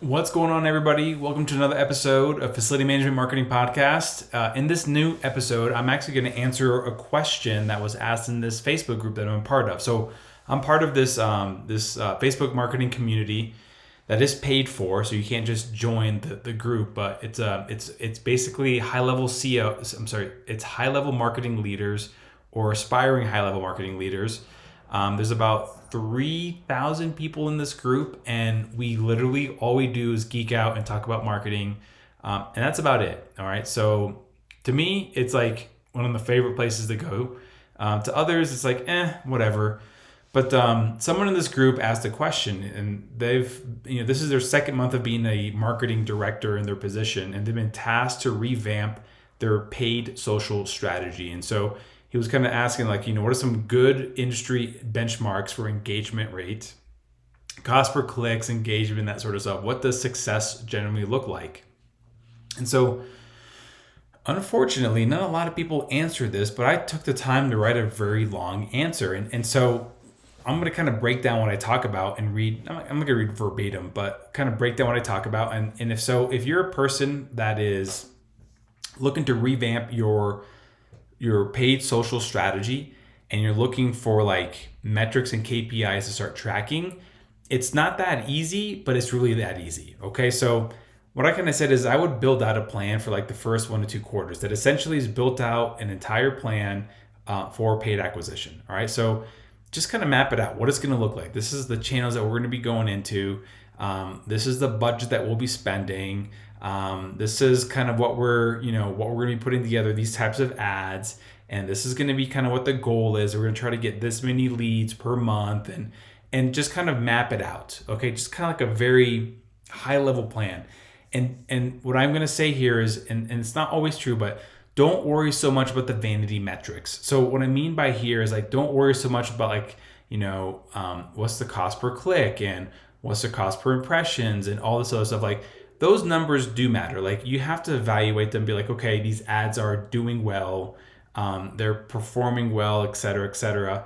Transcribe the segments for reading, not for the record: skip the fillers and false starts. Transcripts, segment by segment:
What's going on, everybody? Welcome to another episode of Facility Management Marketing Podcast. In this new episode, I'm actually going to answer a question that was asked in this Facebook group that I'm part of. So I'm part of this Facebook marketing community that is paid for, so you can't just join the group. But it's basically high level it's high level marketing leaders or aspiring high level marketing leaders. There's about 3,000 people in this group, and we literally all we do is geek out and talk about marketing, and that's about it. All right. So to me, it's like one of my favorite places to go. To others, it's like whatever. But someone in this group asked a question, and this is their second month of being a marketing director in their position, and they've been tasked to revamp their paid social strategy. And so he was kind of asking, like, what are some good industry benchmarks for engagement rate, cost per clicks, engagement, that sort of stuff? What does success generally look like? And so, unfortunately, not a lot of people answer this, but I took the time to write a very long answer. And so I'm going to kind of break down what I talk about and read. I'm not going to read verbatim, but kind of break down what I talk about. And if you're a person that is looking to revamp your paid social strategy and you're looking for like metrics and KPIs to start tracking, it's not that easy, but it's really that easy. Okay. So what I kind of said is I would build out a plan for like the first 1 to 2 quarters that essentially is built out an entire plan for paid acquisition. All right. So just kind of map it out, what it's going to look like. This is the channels that we're going to be going into. This is the budget that we'll be spending. This is kind of what we're going to be putting together, these types of ads. And this is going to be kind of what the goal is. We're going to try to get this many leads per month and just kind of map it out. Okay. Just kind of like a very high level plan. And what I'm going to say here is, and it's not always true, but don't worry so much about the vanity metrics. So what I mean by here is like, don't worry so much about like, what's the cost per click and what's the cost per impressions and all this other stuff. Like, those numbers do matter. Like, you have to evaluate them, be like, okay, these ads are doing well, they're performing well, et cetera, et cetera.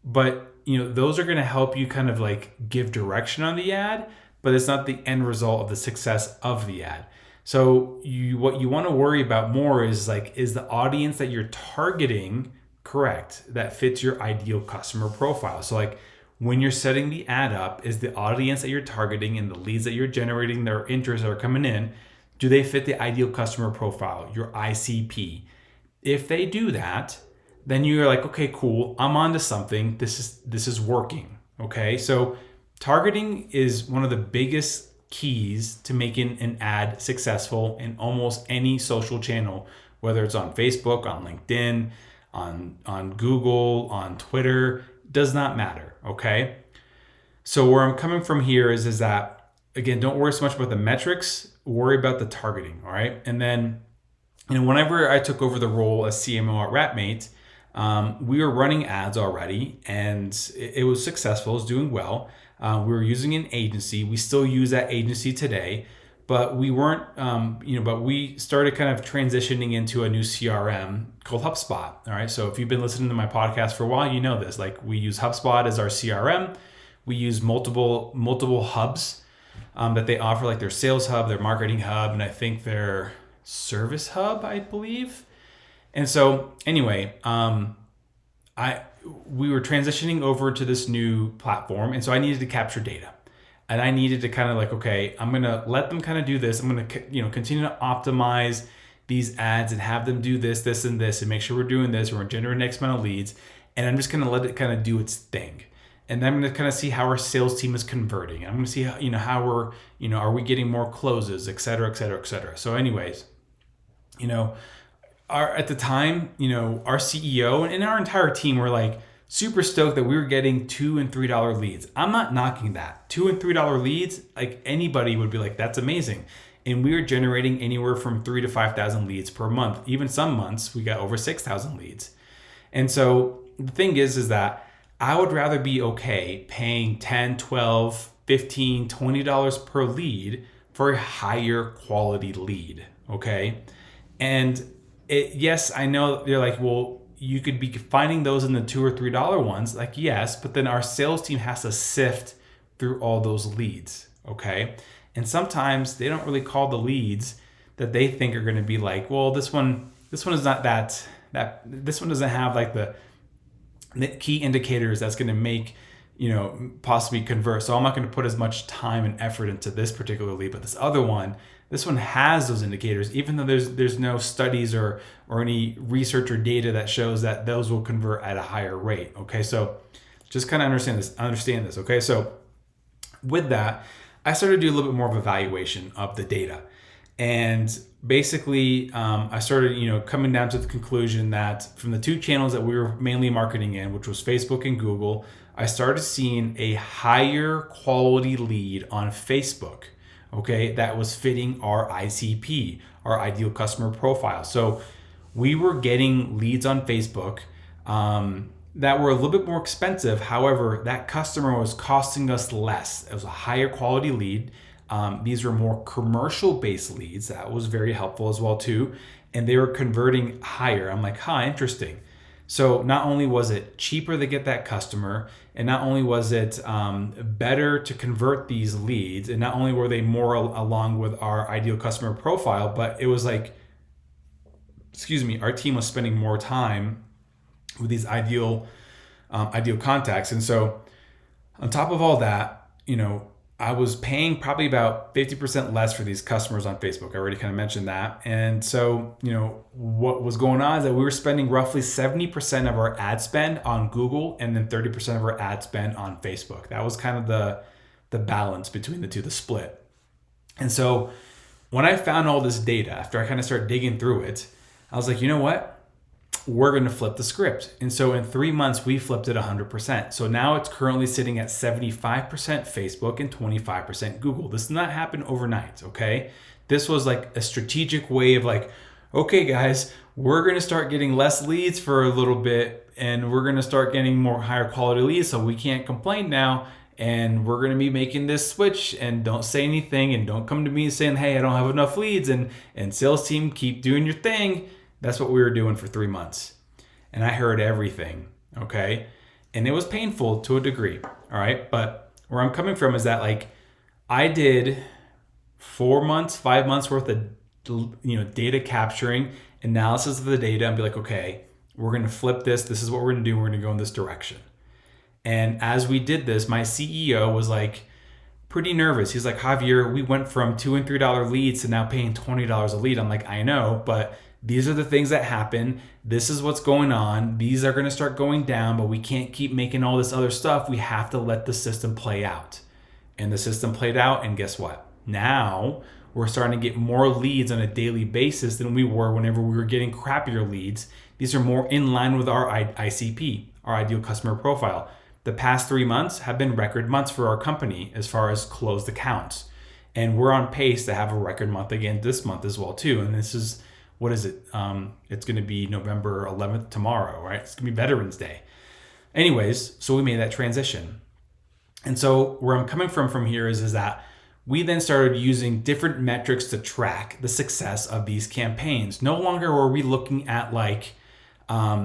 But those are going to help you kind of like give direction on the ad, but it's not the end result of the success of the ad. So what you want to worry about more is like, is the audience that you're targeting correct, that fits your ideal customer profile? So like, when you're setting the ad up, is the audience that you're targeting and the leads that you're generating, their interests that are coming in, do they fit the ideal customer profile, your ICP? If they do that, then you're like, okay, cool, I'm onto something. This is working. Okay, so targeting is one of the biggest keys to making an ad successful in almost any social channel, whether it's on Facebook, on LinkedIn, on Google, on Twitter, does not matter. Okay. So where I'm coming from here is that, again, don't worry so much about the metrics, worry about the targeting. All right. And then, whenever I took over the role as CMO at Ratmate, we were running ads already and it was successful, it was doing well. We were using an agency. We still use that agency today, but we weren't, but we started kind of transitioning into a new CRM called HubSpot. All right. So if you've been listening to my podcast for a while, you know this. Like, we use HubSpot as our CRM. We use multiple hubs that they offer, like their sales hub, their marketing hub, and I think their service hub, I believe. And so anyway, we were transitioning over to this new platform, and so I needed to capture data. And I needed to kind of like, okay, I'm going to let them kind of do this. I'm going to, continue to optimize these ads and have them do this, this, and this, and make sure we're doing this. We're generating X amount of leads. And I'm just going to let it kind of do its thing. And then I'm going to kind of see how our sales team is converting. I'm going to see how, how we're, are we getting more closes, et cetera, et cetera, et cetera. So anyways, at the time, our CEO and our entire team were like, super stoked that we were getting $2 and $3 leads. I'm not knocking that. $2 and $3 leads, like, anybody would be like, that's amazing. And we were generating anywhere from 3,000 to 5,000 leads per month. Even some months we got over 6,000 leads. And so the thing is that I would rather be okay paying $10, $12, $15, $20 per lead for a higher quality lead. Okay. And yes, I know you're like, well, you could be finding those in the $2 or $3 ones. Like, yes, but then our sales team has to sift through all those leads. okay? And sometimes they don't really call the leads that they think are going to be like, well, this one is not that this one doesn't have like the key indicators that's going to make, possibly convert. So I'm not going to put as much time and effort into this particular lead, but this one has those indicators, even though there's no studies or any research or data that shows that those will convert at a higher rate. Okay, so just kind of understand this. Okay, so with that, I started to do a little bit more of evaluation of the data, and basically I started coming down to the conclusion that from the two channels that we were mainly marketing in, which was Facebook and Google, I started seeing a higher quality lead on Facebook, okay, that was fitting our ICP, our ideal customer profile. So we were getting leads on Facebook that were a little bit more expensive. However, that customer was costing us less. It was a higher quality lead. These were more commercial-based leads. That was very helpful as well too. And they were converting higher. I'm like, interesting. So not only was it cheaper to get that customer, and not only was it better to convert these leads, and not only were they more along with our ideal customer profile, but it was like, our team was spending more time with these ideal contacts. And so on top of all that, I was paying probably about 50% less for these customers on Facebook. I already kind of mentioned that. And so, what was going on is that we were spending roughly 70% of our ad spend on Google and then 30% of our ad spend on Facebook. That was kind of the balance between the two, the split. And so when I found all this data, after I kind of started digging through it, I was like, you know what? We're going to flip the script. And so in 3 months, we flipped it 100%. So now it's currently sitting at 75% Facebook and 25% Google. This did not happen overnight, okay? This was like a strategic way of like, okay, guys, we're going to start getting less leads for a little bit, and we're going to start getting more higher quality leads, so we can't complain now. And we're going to be making this switch, and don't say anything, and don't come to me saying, hey, I don't have enough leads, and sales team, keep doing your thing. That's what we were doing for 3 months. And I heard everything, okay? And it was painful to a degree, all right? But where I'm coming from is that like I did 4 months, 5 months worth of data capturing, analysis of the data, and be like, okay, we're going to flip this. This is what we're going to do. We're going to go in this direction. And as we did this, my CEO was like pretty nervous. He's like, Javier, we went from $2 and $3 leads to now paying $20 a lead. I'm like, I know, but these are the things that happen. This is what's going on. These are going to start going down, but we can't keep making all this other stuff. We have to let the system play out. And the system played out, and guess what? Now we're starting to get more leads on a daily basis than we were whenever we were getting crappier leads. These are more in line with our ICP, our ideal customer profile. The past 3 months have been record months for our company as far as closed accounts. And we're on pace to have a record month again this month as well too. And this is, what is it? It's going to be November 11th tomorrow, right? It's going to be Veterans Day. Anyways, so we made that transition. And so where I'm coming from here is that we then started using different metrics to track the success of these campaigns. No longer were we looking at like the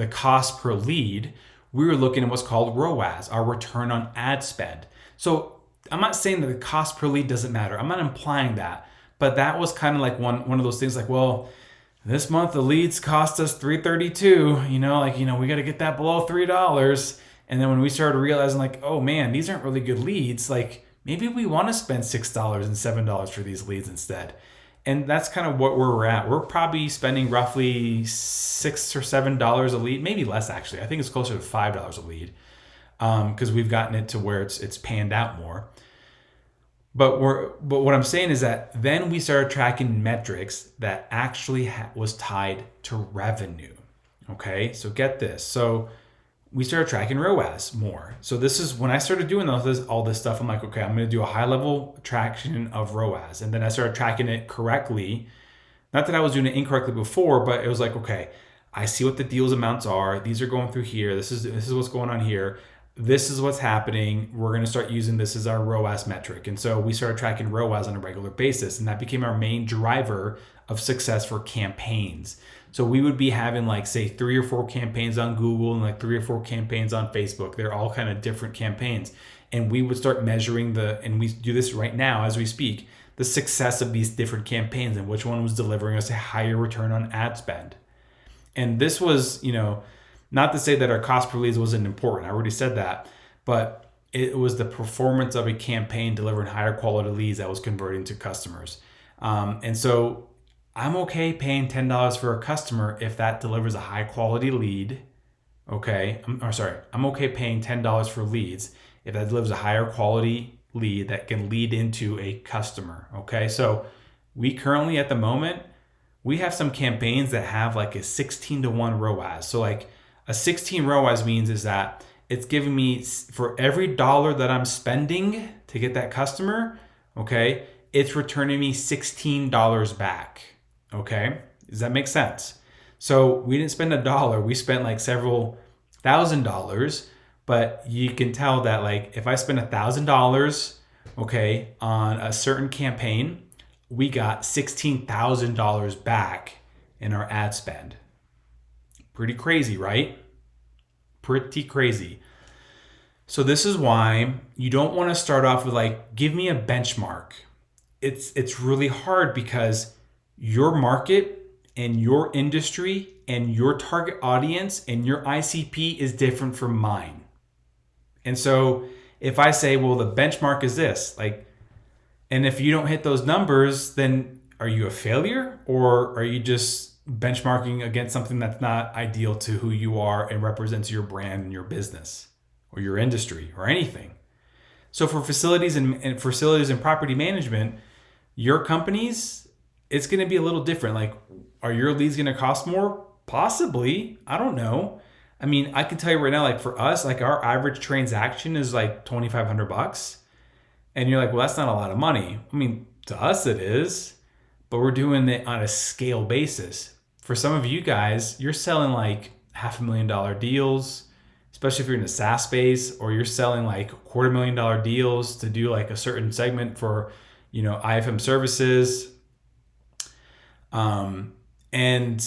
cost per lead. We were looking at what's called ROAS, our return on ad spend. So I'm not saying that the cost per lead doesn't matter. I'm not implying that. But that was kind of like one of those things like, well, this month the leads cost us $3.32, we got to get that below $3. And then when we started realizing like, oh man, these aren't really good leads, like maybe we want to spend $6 and $7 for these leads instead. And that's kind of where we're at. We're probably spending roughly $6 or $7 a lead, maybe less actually. I think it's closer to $5 a lead because we've gotten it to where it's panned out more. But what I'm saying is that then we started tracking metrics that actually was tied to revenue. Okay, so get this. So we started tracking ROAS more. So this is when I started doing all this stuff. I'm like, okay, I'm going to do a high level traction of ROAS, and then I started tracking it correctly. Not that I was doing it incorrectly before, but it was like, okay, I see what the deals amounts are. These are going through here. This is what's going on here. This is what's happening. We're going to start using this as our ROAS metric. And so we started tracking ROAS on a regular basis, and that became our main driver of success for campaigns. So we would be having like, say, 3 or 4 campaigns on Google and like 3 or 4 campaigns on Facebook. They're all kind of different campaigns. and we would start measuring and we do this right now as we speak, the success of these different campaigns and which one was delivering us a higher return on ad spend. And this was, not to say that our cost per leads wasn't important. I already said that, but it was the performance of a campaign delivering higher quality leads that was converting to customers. And so I'm okay paying $10 for a customer if that delivers a high quality lead. Okay. I'm okay paying $10 for leads if that delivers a higher quality lead that can lead into a customer. Okay. So we currently at the moment, we have some campaigns that have like a 16-to-1 ROAS. So like a 16 ROAS means is that it's giving me, for every dollar that I'm spending to get that customer, okay, it's returning me $16 back. Okay. Does that make sense? So we didn't spend $1. We spent like several $1,000, but you can tell that like if I spend $1,000, okay, on a certain campaign, we got $16,000 back in our ad spend. Pretty crazy, right? Pretty crazy. So this is why you don't want to start off with like, give me a benchmark. It's really hard because your market and your industry and your target audience and your ICP is different from mine. And so if I say, well, the benchmark is this, like, and if you don't hit those numbers, then are you a failure, or are you just benchmarking against something that's not ideal to who you are and represents your brand and your business or your industry or anything? So for facilities and property management, your companies, it's going to be a little different. Like, are your leads going to cost more? Possibly. I don't know. I mean, I can tell you right now, like for us, like our average transaction is like $2,500. And you're like, well, that's not a lot of money. I mean, to us it is, but we're doing it on a scale basis. For some of you guys, you're selling like $500,000 deals, especially if you're in the SaaS space, or you're selling like $250,000 deals to do like a certain segment for, IFM services. And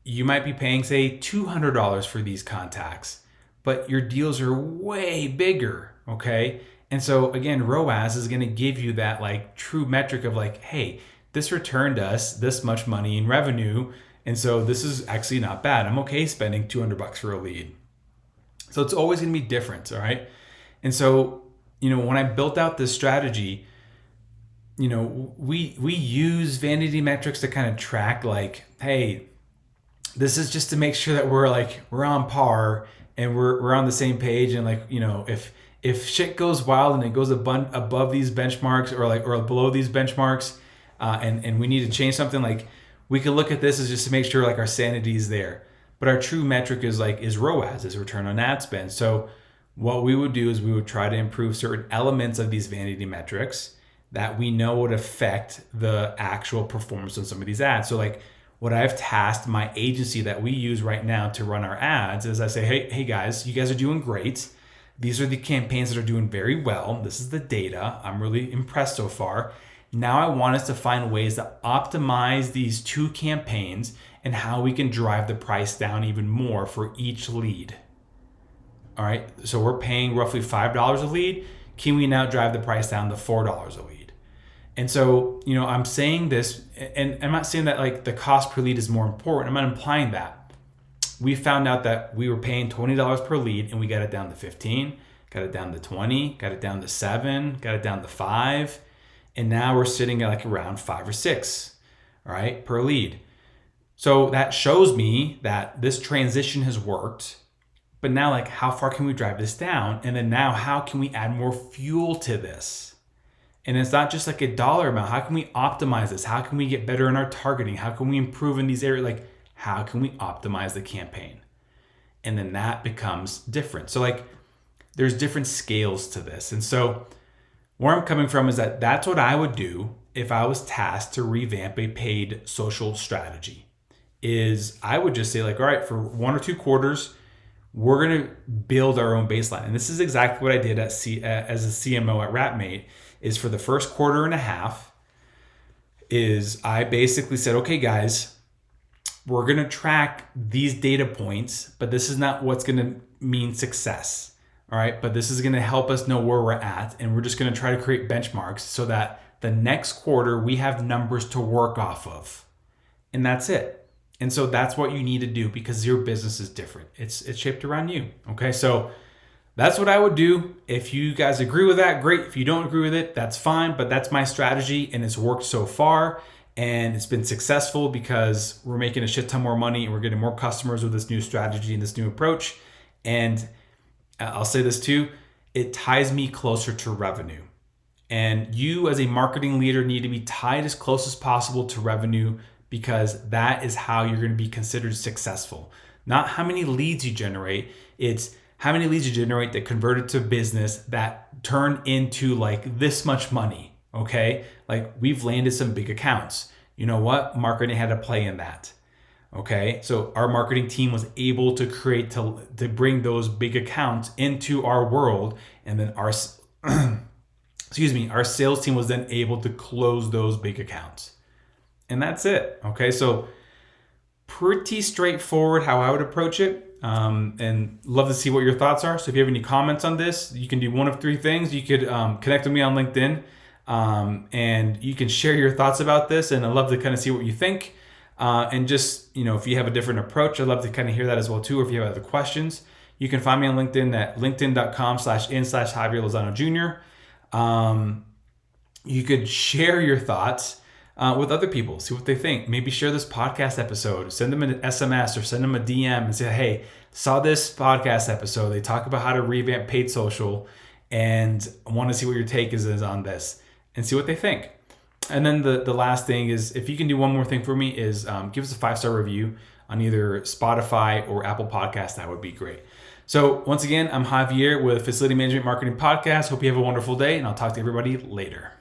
you might be paying, say, $200 for these contacts, but your deals are way bigger, okay? And so again, ROAS is going to give you that like true metric of like, hey, this returned us this much money in revenue. And so this is actually not bad. I'm okay spending $200 for a lead. So it's always going to be different. All right. And so, when I built out this strategy, we use vanity metrics to kind of track like, hey, this is just to make sure that we're on par and we're on the same page. And like, if shit goes wild and it goes above these benchmarks or below these benchmarks, and we need to change something, like we could look at this as just to make sure like our sanity is there. But our true metric is ROAS, is return on ad spend. So what we would do is we would try to improve certain elements of these vanity metrics that we know would affect the actual performance on some of these ads. So like what I've tasked my agency that we use right now to run our ads is I say, hey guys, you guys are doing great. These are the campaigns that are doing very well. This is the data. I'm really impressed so far. Now I want us to find ways to optimize these two campaigns and how we can drive the price down even more for each lead. All right, so we're paying roughly $5 a lead. Can we now drive the price down to $4 a lead? And so, I'm saying this, and I'm not saying that like the cost per lead is more important. I'm not implying that. We found out that we were paying $20 per lead and we got it down to 15, got it down to 20, got it down to 7, got it down to 5. And now we're sitting at like around 5 or 6, all right, per lead. So that shows me that this transition has worked, but now like how far can we drive this down? And then now how can we add more fuel to this? And it's not just like a dollar amount. How can we optimize this? How can we get better in our targeting? How can we improve in these areas? Like, how can we optimize the campaign? And then that becomes different. So like there's different scales to this. And so where I'm coming from is that that's what I would do if I was tasked to revamp a paid social strategy. Is I would just say like, all right, for 1 or 2 quarters, we're going to build our own baseline. And this is exactly what I did as a CMO at Ratmate. Is for the first quarter and a half is I basically said, okay, guys, we're going to track these data points, but this is not what's going to mean success. All right. But this is going to help us know where we're at. And we're just going to try to create benchmarks so that the next quarter we have numbers to work off of. And that's it. And so that's what you need to do because your business is different. It's shaped around you. Okay. So that's what I would do. If you guys agree with that, great. If you don't agree with it, that's fine. But that's my strategy and it's worked so far. And it's been successful because we're making a shit ton more money and we're getting more customers with this new strategy and this new approach. And I'll say this too, it ties me closer to revenue. And you as a marketing leader need to be tied as close as possible to revenue because that is how you're going to be considered successful. Not how many leads you generate, it's how many leads you generate that converted to business that turn into like this much money, okay? Like we've landed some big accounts. You know what? Marketing had to play in that, okay? So our marketing team was able to to bring those big accounts into our world, and then our our sales team was then able to close those big accounts. And that's it, okay? So pretty straightforward how I would approach it. And love to see what your thoughts are. So if you have any comments on this, you can do one of three things. You could connect with me on LinkedIn and you can share your thoughts about this. And I'd love to kind of see what you think. And just, if you have a different approach, I'd love to kind of hear that as well too. Or if you have other questions, you can find me on LinkedIn at linkedin.com/in/Javier Lozano Jr. You could share your thoughts with other people, see what they think. Maybe share this podcast episode, send them an SMS or send them a DM and say, hey, saw this podcast episode. They talk about how to revamp paid social and I want to see what your take is on this and see what they think. And then the last thing is, if you can do one more thing for me is give us a 5-star review on either Spotify or Apple Podcasts. That would be great. So once again, I'm Javier with Facility Management Marketing Podcast. Hope you have a wonderful day and I'll talk to everybody later.